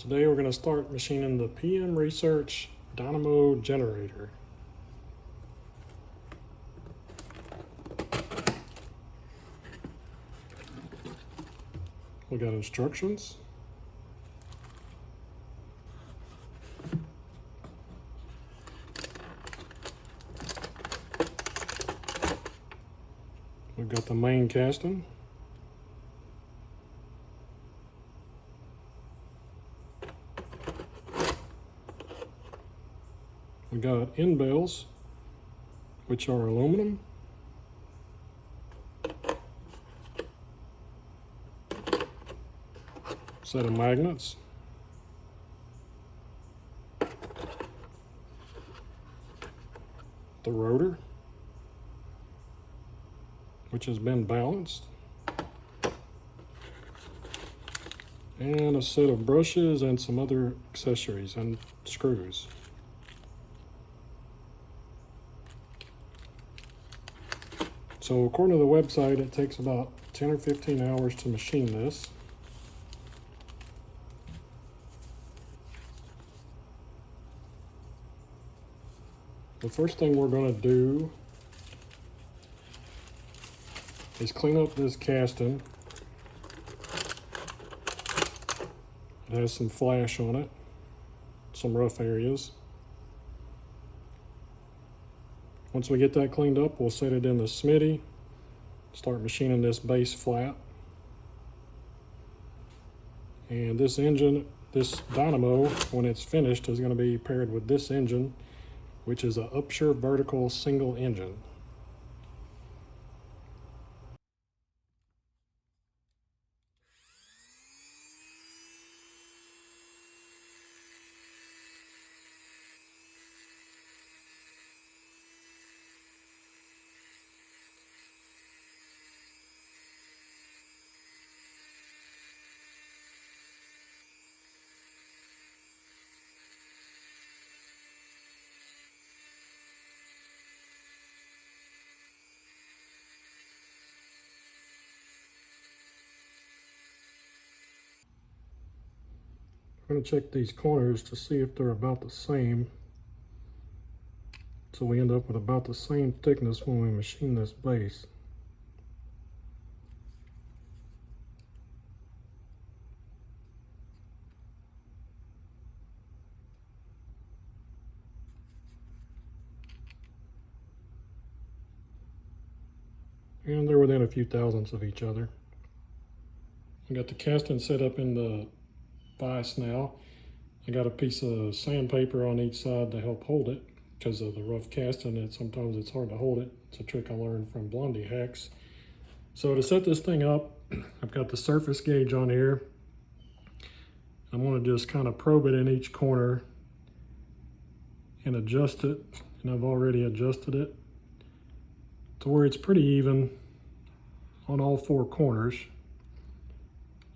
Today we're going to start machining the PM Research Dynamo Generator. We got instructions. We've got the main casting. We got end bells, which are aluminum. Set of magnets. The rotor, which has been balanced. And a set of brushes and some other accessories and screws. So according to the website, it takes about 10 or 15 hours to machine this. The first thing we're going to do is clean up this casting. It has some flash on it, some rough areas. Once we get that cleaned up, we'll set it in the smithy, start machining this base flat. And this engine, this dynamo, when it's finished, is going to be paired with this engine, which is an Upshur vertical single engine. I'm going to check these corners to see if they're about the same. So we end up with about the same thickness when we machine this base. And they're within a few thousandths of each other. I got the casting set up in the vise now. I got a piece of sandpaper on each side to help hold it because of the rough casting, and sometimes it's hard to hold it. It's a trick I learned from Blondie Hacks. So to set this thing up, I've got the surface gauge on here. I'm going to just kind of probe it in each corner and adjust it, and I've already adjusted it to where it's pretty even on all four corners.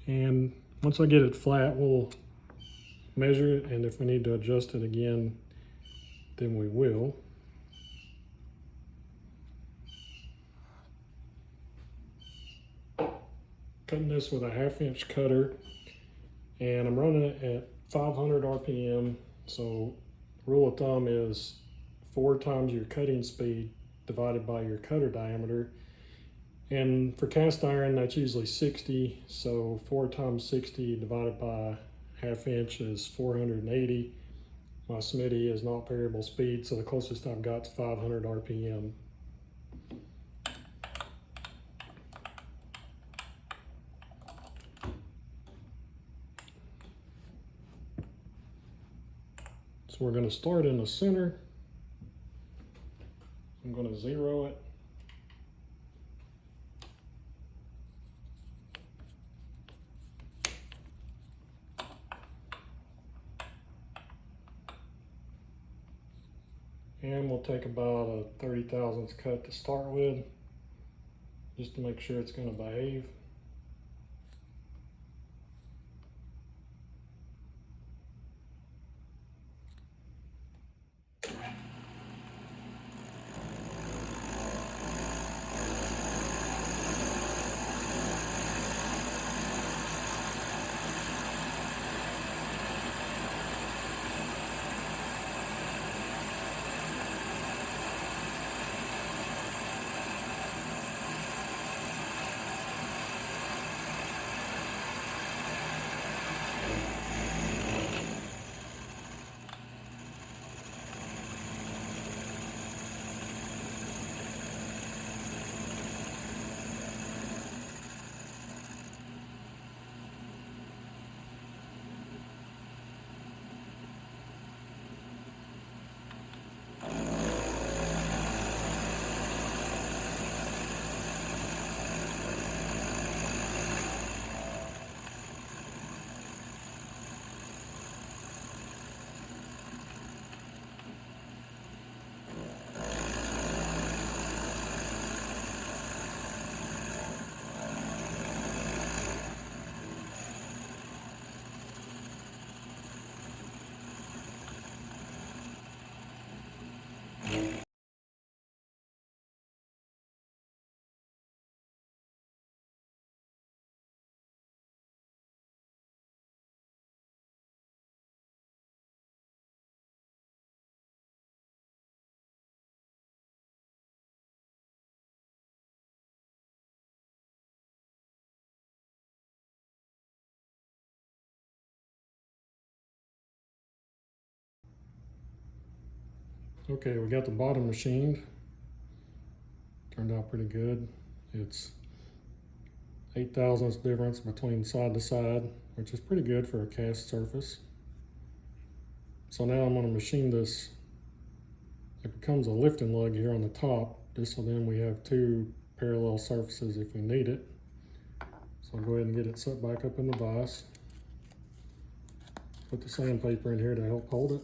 And once I get it flat, we'll measure it, and if we need to adjust it again, then we will. Cutting this with a 1/2-inch cutter, and I'm running it at 500 RPM. So rule of thumb is 4 times your cutting speed divided by your cutter diameter. And for cast iron, that's usually 60. So 4 times 60 divided by 1/2 inch is 480. My smithy is not variable speed, so the closest I've got is 500 RPM. So we're going to start in the center. I'm going to 0 it. And we'll take about a 30 thousandths cut to start with, just to make sure it's going to behave. Okay, we got the bottom machined. Turned out pretty good. It's 8 thousandths difference between side to side, which is pretty good for a cast surface. So now I'm going to machine this. It becomes a lifting lug here on the top, just so then we have two parallel surfaces if we need it. So I'll go ahead and get it set back up in the vise. Put the sandpaper in here to help hold it.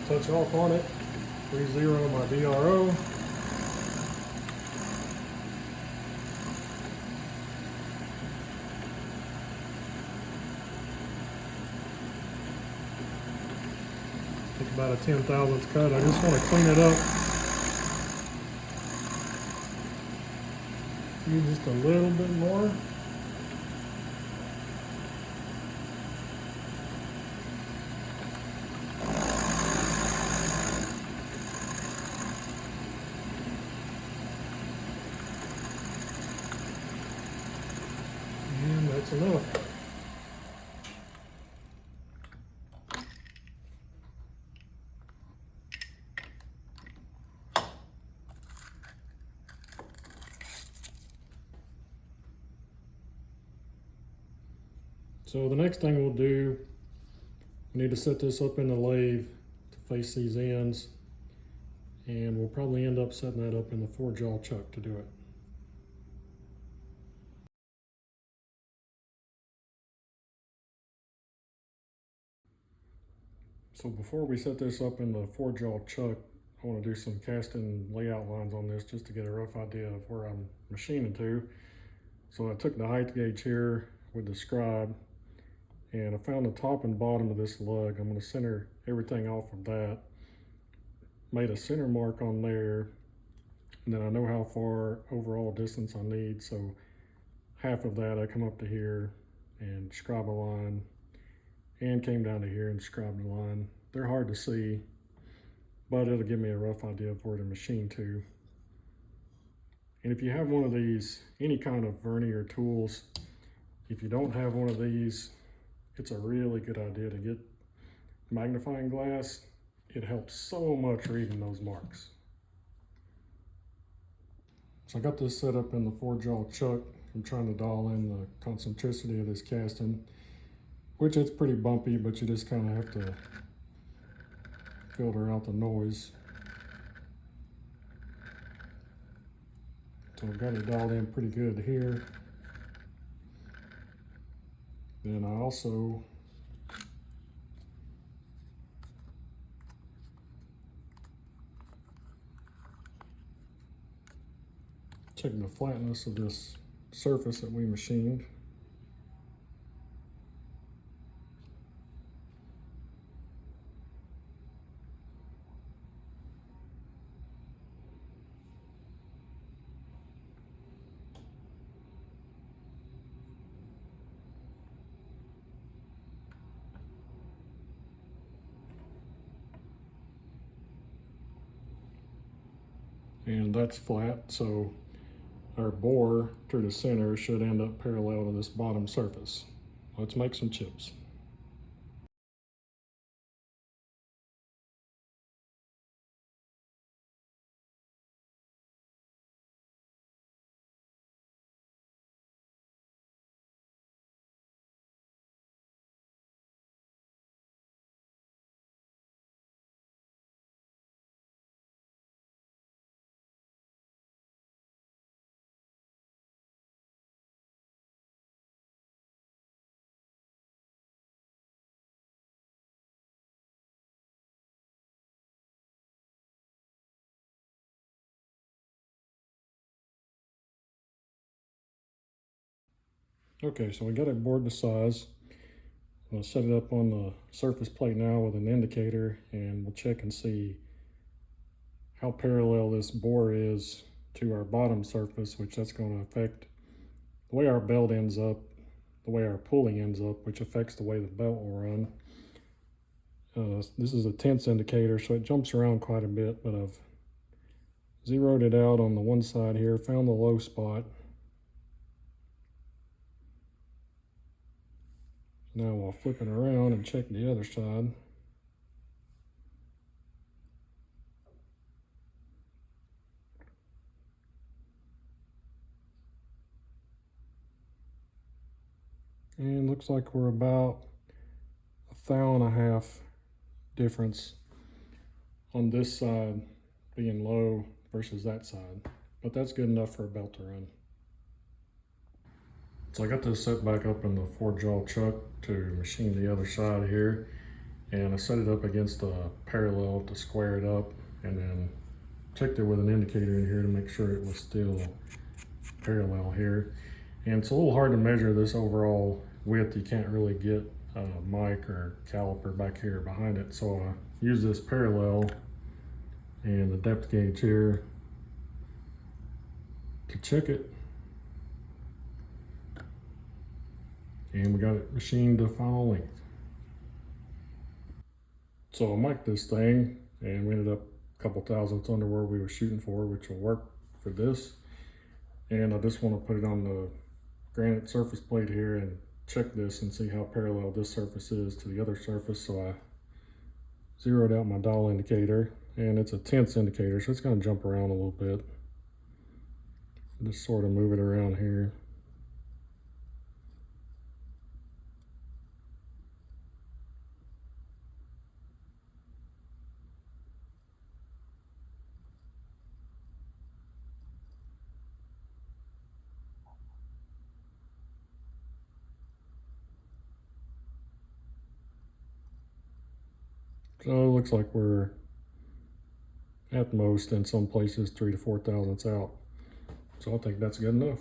Touch off on it, 30 my DRO. Take about a 10,000th cut. I just want to clean it up. Use just a little bit more. And that's enough. So the next thing we'll do, we need to set this up in the lathe to face these ends, and we'll probably end up setting that up in the 4-jaw chuck to do it. So before we set this up in the 4-jaw chuck, I want to do some casting layout lines on this just to get a rough idea of where I'm machining to. So I took the height gauge here with the scribe, and I found the top and bottom of this lug. I'm going to center everything off of that. Made a center mark on there, and then I know how far overall distance I need, so half of that I come up to here and scribe a line, and came down to here and scribed a line. They're hard to see, but it'll give me a rough idea of where to machine to. And if you have one of these, any kind of vernier tools, if you don't have one of these, it's a really good idea to get magnifying glass. It helps so much reading those marks. So I got this set up in the 4-jaw chuck. I'm trying to dial in the concentricity of this casting, which it's pretty bumpy, but you just kind of have to filter out the noise. So I've got it dialed in pretty good here. Then I also check the flatness of this surface that we machined. And that's flat, so our bore through the center should end up parallel to this bottom surface. Let's make some chips. Okay, so we got it bored to size. I'll set it up on the surface plate now with an indicator, and we'll check and see how parallel this bore is to our bottom surface, which that's going to affect the way our belt ends up, the way our pulley ends up, which affects the way the belt will run. This is a tense indicator, so it jumps around quite a bit, but I've zeroed it out on the one side here, found the low spot. Now we'll flip it around and check the other side. And looks like we're about 1.5 thou difference on this side being low versus that side. But that's good enough for a belt to run. So I got this set back up in the 4-jaw chuck to machine the other side here. And I set it up against the parallel to square it up, and then checked it with an indicator in here to make sure it was still parallel here. And it's a little hard to measure this overall width. You can't really get a mic or caliper back here behind it. So I use this parallel and the depth gauge here to check it. And we got it machined to final length. So I mic'd this thing, and we ended up a couple thousandths under where we were shooting for, which will work for this. And I just want to put it on the granite surface plate here and check this and see how parallel this surface is to the other surface. So I zeroed out my dial indicator, and it's a tense indicator, so it's going to jump around a little bit. Just sort of move it around here. So it looks like we're at most in some places 3 to 4 thousandths out. So I think that's good enough.